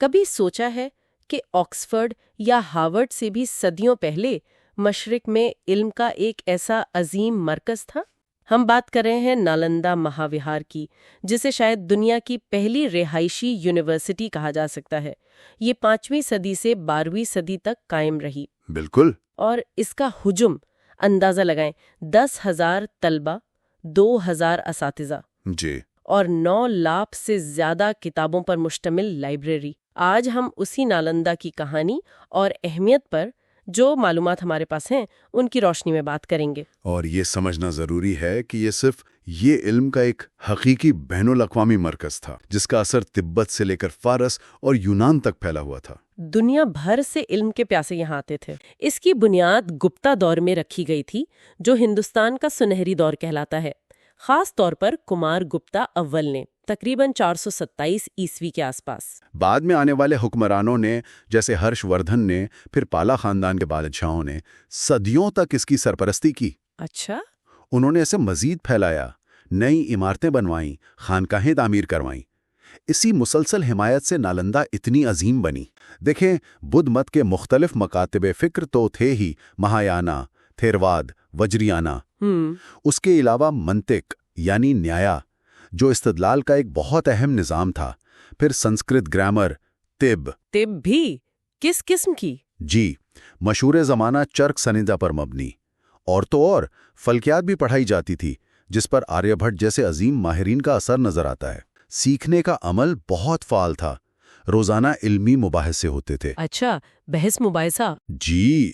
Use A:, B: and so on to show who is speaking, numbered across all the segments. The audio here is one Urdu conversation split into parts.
A: کبھی سوچا ہے کہ آکسفورڈ یا ہارورڈ سے بھی صدیوں پہلے مشرق میں علم کا ایک ایسا عظیم مرکز تھا؟ ہم بات کر رہے ہیں نالندہ مہاوہار کی، جسے شاید دنیا کی پہلی رہائشی یونیورسٹی کہا جا سکتا ہے۔ یہ 5ویں صدی سے 12ویں صدی تک قائم رہی۔
B: بالکل۔
A: اور اس کا حجم اندازہ لگائیں، 10,000 طلبہ، 2,000 اساتذہ،
B: جی،
A: اور 9 لاکھ سے زیادہ کتابوں پر مشتمل لائبریری۔ آج ہم اسی نالندہ کی کہانی اور اہمیت پر، جو معلومات ہمارے پاس ہیں، ان کی روشنی میں بات کریں گے۔
B: اور یہ سمجھنا ضروری ہے کہ یہ صرف یہ علم کا ایک حقیقی بین الاقوامی مرکز تھا، جس کا اثر تبت سے لے کر فارس اور یونان تک پھیلا ہوا تھا۔
A: دنیا بھر سے علم کے پیاسے یہاں آتے تھے۔ اس کی بنیاد گپتا دور میں رکھی گئی تھی، جو ہندوستان کا سنہری دور کہلاتا ہے، خاص طور پر کمار گپتا اول نے، تقریباً 427 عیسوی کے آس پاس۔ بعد
B: میں آنے والے حکمرانوں نے، جیسے ہرش وردھن نے، پھر پالا خاندان کے بادشاہوں نے صدیوں تک اس کی سرپرستی کی۔
A: اچھا۔
B: انہوں نے اسے مزید پھیلایا، نئی عمارتیں بنوائیں، خانقاہیں تعمیر کروائیں۔ اسی مسلسل حمایت سے نالندہ اتنی عظیم بنی۔ دیکھیں، بدھ مت کے مختلف مکاتب فکر تو تھے ہی، مہایانا، تھیرواد، وجریانا۔ اس کے علاوہ منطق یعنی نیایا، جو استدلال کا ایک بہت اہم نظام تھا، پھر سنسکرت گرامر، طب
A: بھی کس قسم کی؟
B: جی، مشہور زمانہ چرک سنیدہ پر مبنی، اور تو اور فلکیات بھی پڑھائی جاتی تھی، جس پر آریہ بھٹ جیسے عظیم ماہرین کا اثر نظر آتا ہے۔ سیکھنے کا عمل بہت فعال تھا، روزانہ علمی مباحثے ہوتے تھے۔
A: اچھا، بحث مباحثہ؟
B: جی،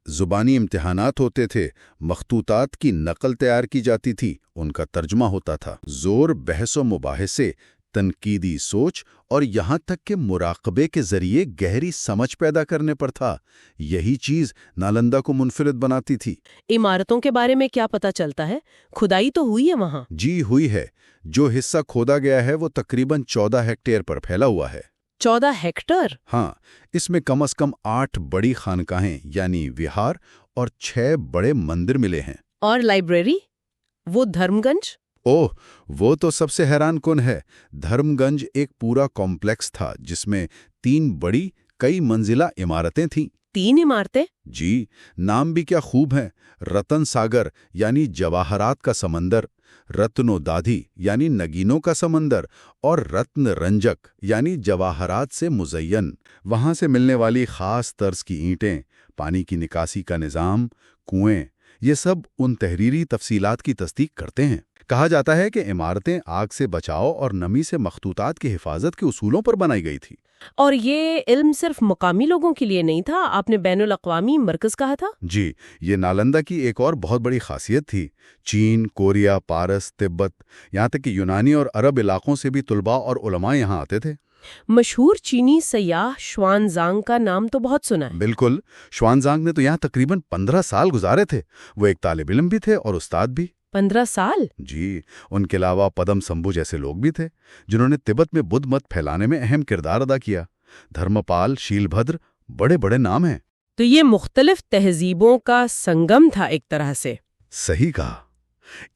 B: زبانی امتحانات ہوتے تھے، مخطوطات کی نقل تیار کی جاتی تھی، ان کا ترجمہ ہوتا تھا۔ زور بحث و مباحثے، تنقیدی سوچ اور یہاں تک کہ مراقبے کے ذریعے گہری سمجھ پیدا کرنے پر تھا۔ یہی چیز نالندہ کو منفرد بناتی تھی۔
A: عمارتوں کے بارے میں کیا پتہ چلتا ہے؟ کھدائی تو ہوئی ہے وہاں؟
B: جی ہوئی ہے۔ جو حصہ کھودا گیا ہے وہ تقریباً 14 ہیکٹیئر پر پھیلا ہوا ہے۔
A: 14 ہیکٹر؟
B: ہاں، اس میں کم از کم 8 بڑی خانقاہیں یعنی وہار اور 6 بڑے مندر ملے ہیں۔
A: اور لائبریری؟ وہ دھرم گنج؟
B: اوہ، وہ تو سب سے حیران کن ہے۔ دھرم گنج ایک پورا کمپلیکس تھا جس میں 3 بڑی کئی منزلہ عمارتیں تھیں۔
A: 3 عمارتیں؟
B: جی، نام بھی کیا خوب ہیں، رتن ساگر یعنی جواہرات کا سمندر، رتنو دادھی یعنی نگینوں کا سمندر، اور رتن رنجک یعنی جواہرات سے مزین۔ وہاں سے ملنے والی خاص طرز کی اینٹیں، پانی کی نکاسی کا نظام، کنویں، یہ سب ان تحریری تفصیلات کی تصدیق کرتے ہیں۔ کہا جاتا ہے کہ عمارتیں آگ سے بچاؤ اور نمی سے مخطوطات کی حفاظت کے اصولوں پر بنائی گئی تھی۔
A: اور یہ علم صرف مقامی لوگوں کے لیے نہیں تھا، آپ نے بین الاقوامی مرکز کہا تھا؟
B: جی، یہ نالندہ کی ایک اور بہت بڑی خاصیت تھی۔ چین، کوریا، پارس، تبت، یہاں تک کہ یونانی اور عرب علاقوں سے بھی طلباء اور علماء یہاں آتے تھے۔
A: مشہور چینی سیاح شوانزانگ کا نام تو بہت سنا ہے۔
B: بالکل، شوانزانگ نے تو یہاں تقریباً 15 سال گزارے تھے۔ وہ ایک طالب علم بھی تھے اور استاد بھی۔
A: 15 سال؟
B: جی، ان کے علاوہ پدم سمبھو جیسے لوگ بھی تھے جنہوں نے تبت میں بدھ مت پھیلانے میں اہم کردار ادا کیا۔ دھرمپال، شیل بھدر، بڑے بڑے نام ہیں۔
A: تو یہ مختلف تہذیبوں کا سنگم تھا ایک طرح سے۔
B: صحیح کہا۔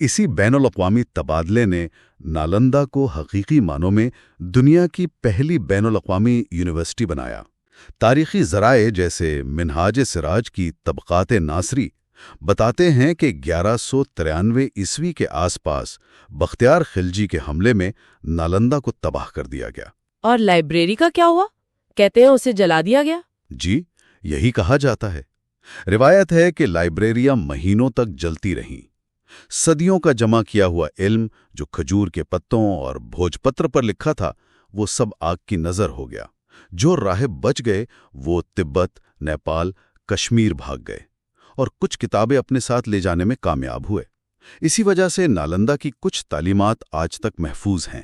B: اسی بین الاقوامی تبادلے نے نالندہ کو حقیقی معنوں میں دنیا کی پہلی بین الاقوامی یونیورسٹی بنایا۔ تاریخی ذرائع جیسے منہاج سراج کی طبقات ناصری بتاتے ہیں کہ 1193 عیسوی کے آس پاس بختیار خلجی کے حملے میں نالندہ کو تباہ کر دیا گیا۔
A: اور لائبریری کا کیا ہوا؟ کہتے ہیں اسے جلا دیا گیا؟
B: جی، یہی کہا جاتا ہے۔ روایت ہے کہ لائبریریاں مہینوں تک جلتی رہیں۔ صدیوں کا جمع کیا ہوا علم جو کھجور کے پتوں اور بھوج پتر پر لکھا تھا، وہ سب آگ کی نظر ہو گیا۔ جو راہب بچ گئے وہ تبت، نیپال، کشمیر بھاگ گئے اور کچھ کتابیں اپنے ساتھ لے جانے میں کامیاب ہوئے۔ اسی وجہ سے نالندہ کی کچھ تعلیمات آج تک محفوظ ہیں،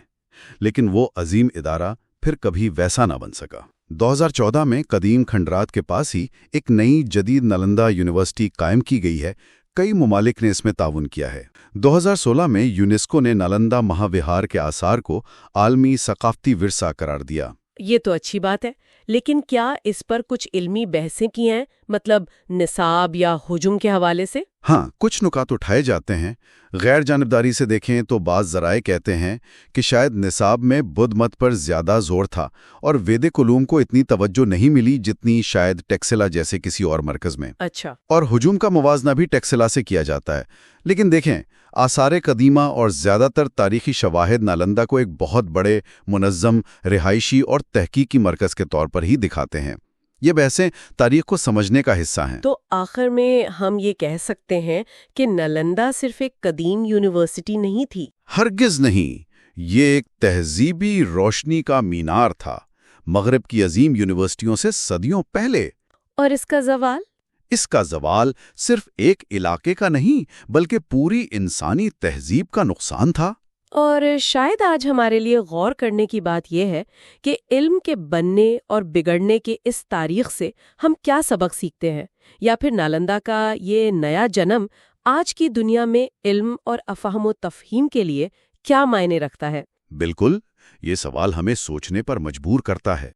B: لیکن وہ عظیم ادارہ پھر کبھی ویسا نہ بن سکا۔ 2014 میں قدیم کھنڈرات کے پاس ہی ایک نئی جدید نالندہ یونیورسٹی قائم کی گئی ہے۔ کئی ممالک نے اس میں تعاون کیا ہے۔ 2016 میں یونیسکو نے نالندہ مہاوہار کے آثار کو عالمی ثقافتی ورثہ قرار دیا۔
A: یہ تو اچھی بات ہے، لیکن کیا اس پر کچھ علمی بحثیں کی ہیں، مطلب نصاب یا حجم کے حوالے سے؟
B: ہاں، کچھ نکات اٹھائے جاتے ہیں۔ غیر جانبداری سے دیکھیں تو بعض ذرائع کہتے ہیں کہ شاید نصاب میں بدھ مت پر زیادہ زور تھا اور ویدک علوم کو اتنی توجہ نہیں ملی جتنی شاید ٹیکسلا جیسے کسی اور مرکز میں۔
A: اچھا۔
B: اور ہجوم کا موازنہ بھی ٹیکسلا سے کیا جاتا ہے، لیکن دیکھیں آثار قدیمہ اور زیادہ تر تاریخی شواہد نالندہ کو ایک بہت بڑے منظم رہائشی اور تحقیقی مرکز کے طور پر ہی دکھاتے ہیں۔ یہ بحثیں تاریخ کو سمجھنے کا حصہ ہیں۔
A: تو آخر میں ہم یہ کہہ سکتے ہیں کہ نالندہ صرف ایک قدیم یونیورسٹی نہیں تھی۔
B: ہرگز نہیں، یہ ایک تہذیبی روشنی کا مینار تھا، مغرب کی عظیم یونیورسٹیوں سے صدیوں پہلے۔
A: اور اس کا زوال؟
B: اس کا زوال صرف ایک علاقے کا نہیں بلکہ پوری انسانی تہذیب کا نقصان تھا۔
A: اور شاید آج ہمارے لیے غور کرنے کی بات یہ ہے کہ علم کے بننے اور بگڑنے کے اس تاریخ سے ہم کیا سبق سیکھتے ہیں، یا پھر نالندہ کا یہ نیا جنم آج کی دنیا میں علم اور افہام و تفہیم کے لیے کیا معنی رکھتا ہے۔
B: بالکل، یہ سوال ہمیں سوچنے پر مجبور کرتا ہے۔